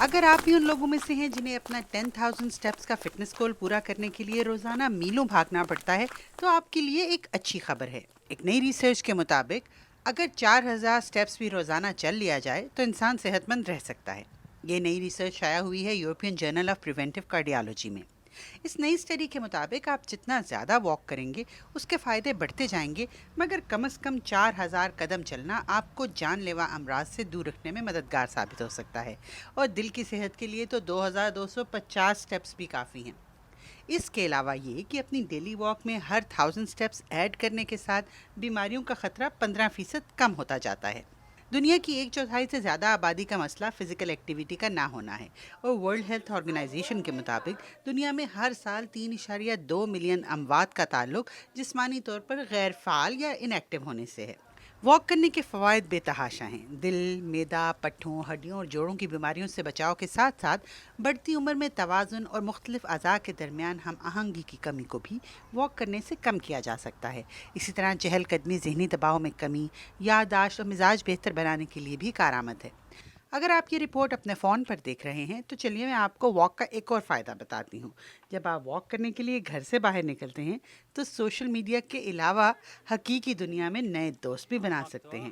اگر آپ بھی ان لوگوں میں سے ہیں جنہیں اپنا 10,000 سٹیپس کا فٹنس گول پورا کرنے کے لیے روزانہ میلوں بھاگنا پڑتا ہے تو آپ کے لیے ایک اچھی خبر ہے۔ ایک نئی ریسرچ کے مطابق اگر 4,000 سٹیپس بھی روزانہ چل لیا جائے تو انسان صحت مند رہ سکتا ہے۔ یہ نئی ریسرچ شائع ہوئی ہے European journal of preventive cardiology میں۔ اس نئی اسٹڈی کے مطابق آپ جتنا زیادہ واک کریں گے اس کے فائدے بڑھتے جائیں گے، مگر کم از کم 4,000 قدم چلنا آپ کو جان لیوا امراض سے دور رکھنے میں مددگار ثابت ہو سکتا ہے، اور دل کی صحت کے لیے تو 2,250 سٹیپس بھی کافی ہیں۔ اس کے علاوہ یہ کہ اپنی ڈیلی واک میں ہر 1000 سٹیپس ایڈ کرنے کے ساتھ بیماریوں کا خطرہ 15% کم ہوتا جاتا ہے۔ دنیا کی 1/4 سے زیادہ آبادی کا مسئلہ فزیکل ایکٹیویٹی کا نہ ہونا ہے، اور ورلڈ ہیلتھ آرگنائزیشن کے مطابق دنیا میں ہر سال 3.2 ملین اموات کا تعلق جسمانی طور پر غیر فعال یا ان ایکٹیو ہونے سے ہے۔ واک کرنے کے فوائد بے تحاشا ہیں۔ دل، معدہ، پٹھوں، ہڈیوں اور جوڑوں کی بیماریوں سے بچاؤ کے ساتھ ساتھ بڑھتی عمر میں توازن اور مختلف اعضاء کے درمیان ہم آہنگی کی کمی کو بھی واک کرنے سے کم کیا جا سکتا ہے۔ اسی طرح چہل قدمی ذہنی دباؤ میں کمی، یادداشت اور مزاج بہتر بنانے کے لیے بھی کارآمد ہے۔ اگر آپ یہ رپورٹ اپنے فون پر دیکھ رہے ہیں تو چلیے میں آپ کو واک کا ایک اور فائدہ بتاتی ہوں۔ جب آپ واک کرنے کے لیے گھر سے باہر نکلتے ہیں تو سوشل میڈیا کے علاوہ حقیقی دنیا میں نئے دوست بھی بنا سکتے ہیں۔